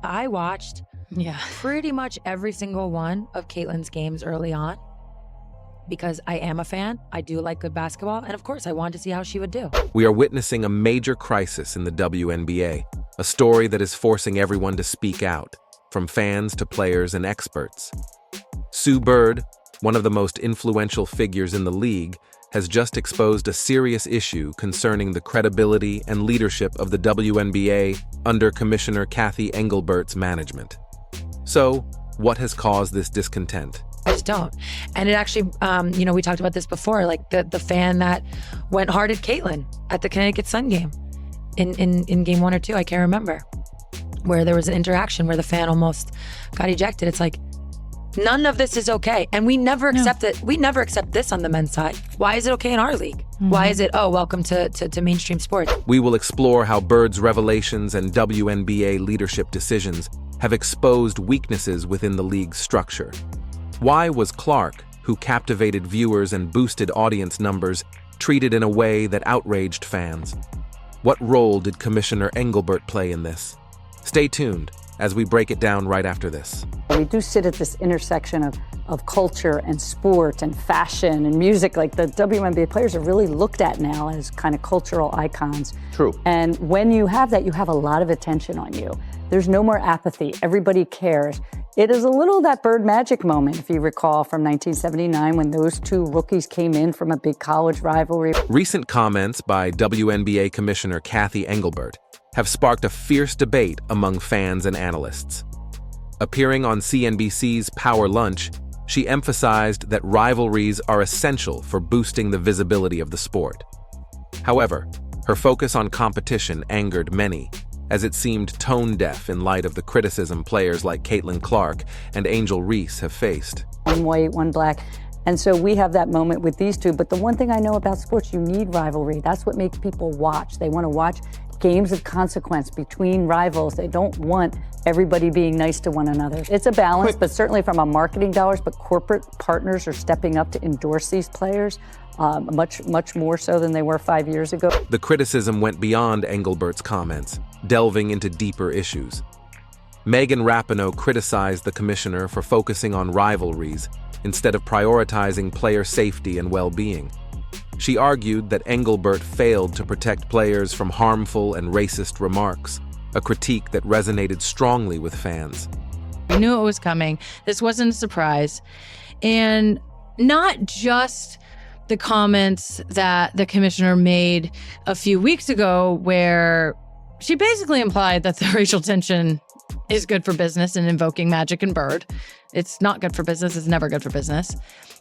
I watched pretty much every single one of Caitlin's games early on because I am a fan. I do like good basketball. And of course, I wanted to see how she would do. We are witnessing a major crisis in the WNBA, a story that is forcing everyone to speak out, from fans to players and experts. Sue Bird, one of the most influential figures in the league, has just exposed a serious issue concerning the credibility and leadership of the WNBA under Commissioner Cathy Engelbert's management. So, what has caused this discontent? I just don't. And it actually, we talked about this before, like the fan that went hard at Caitlin at the Connecticut Sun game in game 1 or 2, I can't remember, where there was an interaction where the fan almost got ejected. It's like, none of this is okay. And we never accept it. We never accept this on the men's side. Why is it okay in our league? Mm-hmm. Why is it, welcome to mainstream sports? We will explore how Bird's revelations and WNBA leadership decisions have exposed weaknesses within the league's structure. Why was Clark, who captivated viewers and boosted audience numbers, treated in a way that outraged fans? What role did Commissioner Engelbert play in this? Stay tuned as we break it down right after this. We do sit at this intersection of culture and sport and fashion and music. Like the WNBA players are really looked at now as kind of cultural icons. True. And when you have that, you have a lot of attention on you. There's no more apathy. Everybody cares. It is a little that Bird magic moment, if you recall, from 1979 when those two rookies came in from a big college rivalry. Recent comments by WNBA Commissioner Cathy Engelbert have sparked a fierce debate among fans and analysts. Appearing on CNBC's Power Lunch, she emphasized that rivalries are essential for boosting the visibility of the sport. However, her focus on competition angered many, as it seemed tone-deaf in light of the criticism players like Caitlin Clark and Angel Reese have faced. One white, one black. And so we have that moment with these two. But the one thing I know about sports, you need rivalry. That's what makes people watch. They want to watch games of consequence between rivals. They don't want everybody being nice to one another. It's a balance, but certainly from a marketing dollars, but corporate partners are stepping up to endorse these players much more so than they were 5 years ago. The criticism went beyond Engelbert's comments, delving into deeper issues. Megan Rapinoe criticized the commissioner for focusing on rivalries instead of prioritizing player safety and well-being. She argued that Engelbert failed to protect players from harmful and racist remarks, a critique that resonated strongly with fans. We knew it was coming. This wasn't a surprise. And not just the comments that the commissioner made a few weeks ago, where she basically implied that the racial tension is good for business and invoking Magic and Bird. It's not good for business. It's never good for business.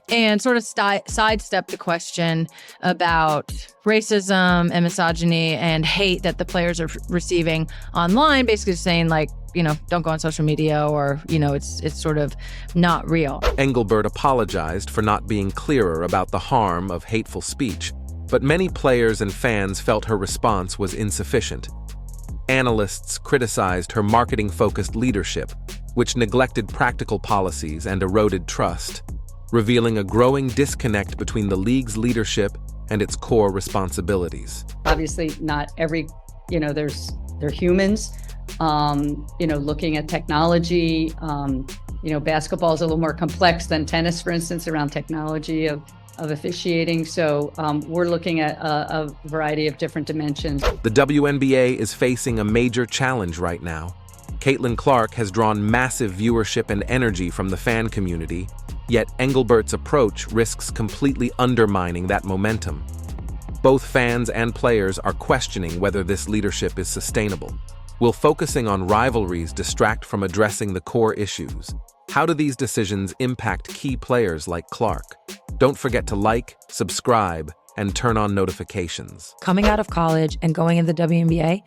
And sort of sidestep the question about racism and misogyny and hate that the players are receiving online, basically saying like, don't go on social media or, it's sort of not real. Engelbert apologized for not being clearer about the harm of hateful speech, but many players and fans felt her response was insufficient. Analysts criticized her marketing-focused leadership, which neglected practical policies and eroded trust, revealing a growing disconnect between the league's leadership and its core responsibilities. Obviously, not every, they're humans, looking at technology. Basketball is a little more complex than tennis, for instance, around technology of officiating. So we're looking at a variety of different dimensions. The WNBA is facing a major challenge right now. Caitlin Clark has drawn massive viewership and energy from the fan community, yet Engelbert's approach risks completely undermining that momentum. Both fans and players are questioning whether this leadership is sustainable. Will focusing on rivalries distract from addressing the core issues? How do these decisions impact key players like Clark? Don't forget to like, subscribe, and turn on notifications. Coming out of college and going into the WNBA,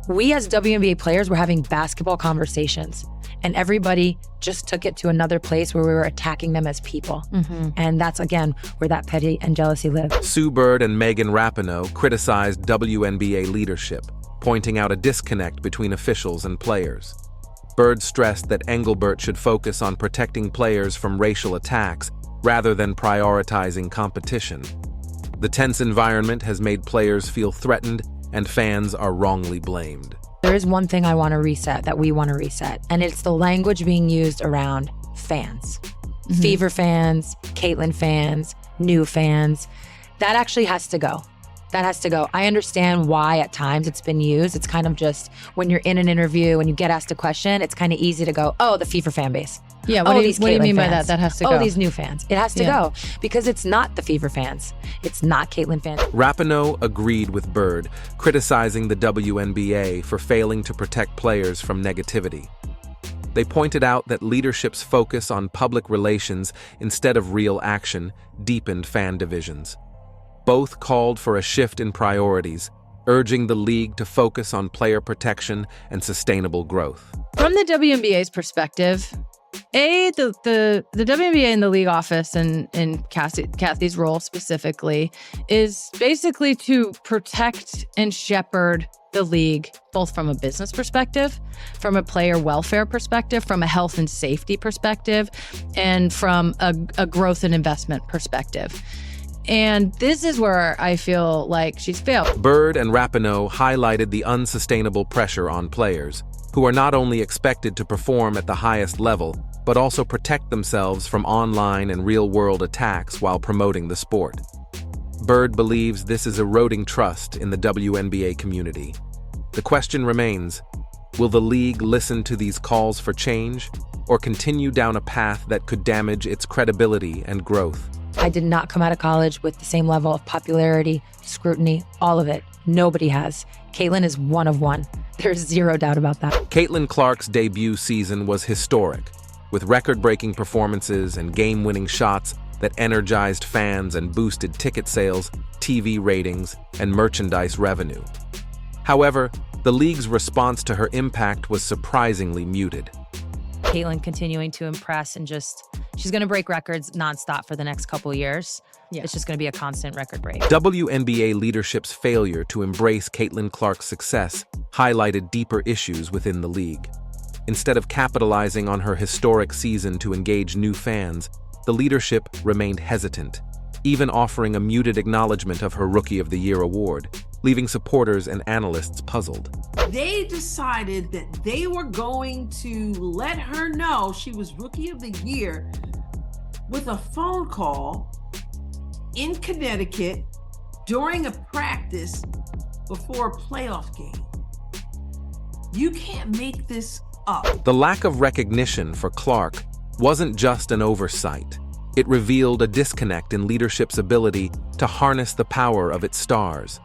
we as WNBA players were having basketball conversations, and everybody just took it to another place where we were attacking them as people. Mm-hmm. And that's, again, where that petty and jealousy lives. Sue Bird and Megan Rapinoe criticized WNBA leadership, pointing out a disconnect between officials and players. Bird stressed that Engelbert should focus on protecting players from racial attacks rather than prioritizing competition. The tense environment has made players feel threatened, and fans are wrongly blamed. There is one thing I want to reset, that we want to reset, and it's the language being used around fans. Fever fans, Caitlin fans, new fans. That actually has to go. That has to go. I understand why at times it's been used. It's kind of just when you're in an interview and you get asked a question, it's kind of easy to go, oh, the FIFA fan base. Yeah, what do you mean by that? That has to go. Oh, these new fans. It has to go because it's not the Fever fans. It's not Caitlin fans. Rapinoe agreed with Bird, criticizing the WNBA for failing to protect players from negativity. They pointed out that leadership's focus on public relations instead of real action deepened fan divisions. Both called for a shift in priorities, urging the league to focus on player protection and sustainable growth. From the WNBA's perspective, the WNBA and the league office and Kathy's role specifically is basically to protect and shepherd the league, both from a business perspective, from a player welfare perspective, from a health and safety perspective, and from a growth and investment perspective. And this is where I feel like she's failed. Bird and Rapinoe highlighted the unsustainable pressure on players, who are not only expected to perform at the highest level, but also protect themselves from online and real-world attacks while promoting the sport. Bird believes this is eroding trust in the WNBA community. The question remains, will the league listen to these calls for change, or continue down a path that could damage its credibility and growth? I did not come out of college with the same level of popularity, scrutiny, all of it. Nobody has. Caitlin is one of one. There's zero doubt about that. Caitlin Clark's debut season was historic, with record-breaking performances and game-winning shots that energized fans and boosted ticket sales, TV ratings, and merchandise revenue. However, the league's response to her impact was surprisingly muted. Caitlin continuing to impress and she's going to break records nonstop for the next couple of years. Yeah. It's just going to be a constant record break. WNBA leadership's failure to embrace Caitlin Clark's success highlighted deeper issues within the league. Instead of capitalizing on her historic season to engage new fans, the leadership remained hesitant, even offering a muted acknowledgement of her Rookie of the Year award, leaving supporters and analysts puzzled. They decided that they were going to let her know she was Rookie of the Year with a phone call in Connecticut during a practice before a playoff game. You can't make this up. The lack of recognition for Clark wasn't just an oversight. It revealed a disconnect in leadership's ability to harness the power of its stars.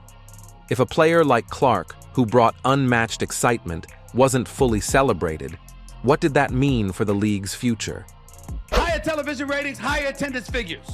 If a player like Clark, who brought unmatched excitement, wasn't fully celebrated, what did that mean for the league's future? Higher television ratings, higher attendance figures.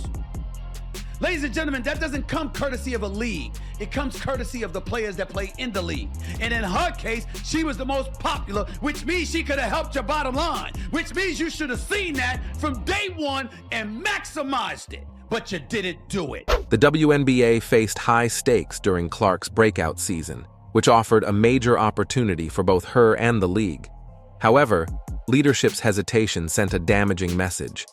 Ladies and gentlemen, that doesn't come courtesy of a league. It comes courtesy of the players that play in the league. And in her case, she was the most popular, which means she could have helped your bottom line, which means you should have seen that from day one and maximized it. But you didn't do it. The WNBA faced high stakes during Clark's breakout season, which offered a major opportunity for both her and the league. However, leadership's hesitation sent a damaging message.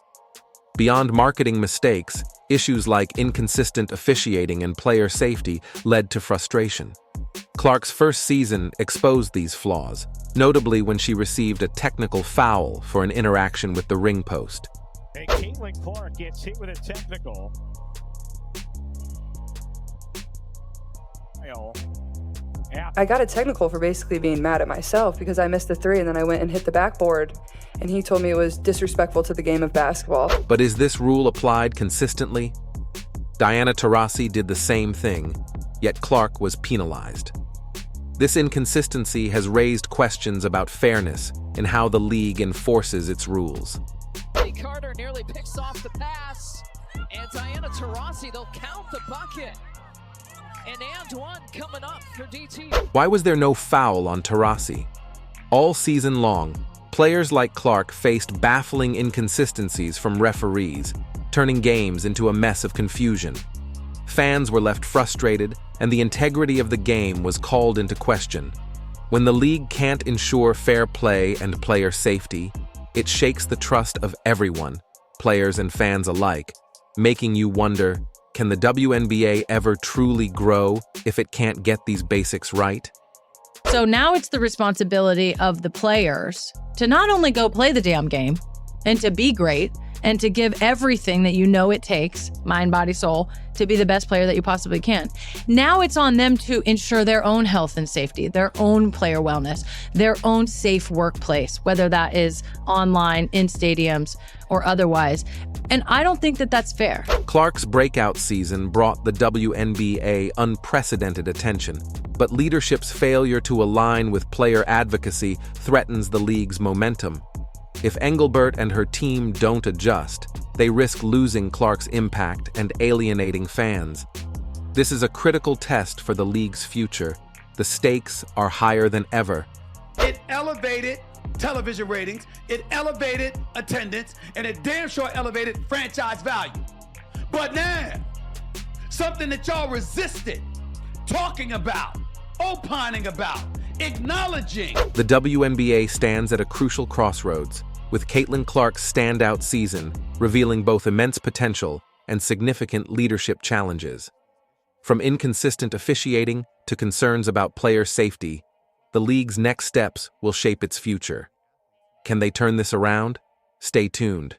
Beyond marketing mistakes, issues like inconsistent officiating and player safety led to frustration. Clark's first season exposed these flaws, notably when she received a technical foul for an interaction with the ring post. And Caitlin Clark gets hit with a technical. I got a technical for basically being mad at myself because I missed the three and then I went and hit the backboard, and he told me it was disrespectful to the game of basketball. But is this rule applied consistently? Diana Taurasi did the same thing, yet Clark was penalized. This inconsistency has raised questions about fairness in how the league enforces its rules. Carter nearly picks off the pass, and Diana Taurasi, they'll count the bucket. And Antoine coming up for DT. Why was there no foul on Taurasi? All season long, players like Clark faced baffling inconsistencies from referees, turning games into a mess of confusion. Fans were left frustrated, and the integrity of the game was called into question. When the league can't ensure fair play and player safety, it shakes the trust of everyone, players and fans alike, making you wonder, can the WNBA ever truly grow if it can't get these basics right? So now it's the responsibility of the players to not only go play the damn game and to be great and to give everything that you know it takes, mind, body, soul, to be the best player that you possibly can. Now it's on them to ensure their own health and safety, their own player wellness, their own safe workplace, whether that is online, in stadiums, or otherwise. And I don't think that that's fair. Clark's breakout season brought the WNBA unprecedented attention, but leadership's failure to align with player advocacy threatens the league's momentum. If Engelbert and her team don't adjust, they risk losing Clark's impact and alienating fans. This is a critical test for the league's future. The stakes are higher than ever. It elevated television ratings, it elevated attendance, and it damn sure elevated franchise value. But now, something that y'all resisted talking about, opining about, acknowledging. The WNBA stands at a crucial crossroads, with Caitlin Clark's standout season revealing both immense potential and significant leadership challenges. From inconsistent officiating to concerns about player safety, the league's next steps will shape its future. Can they turn this around? Stay tuned.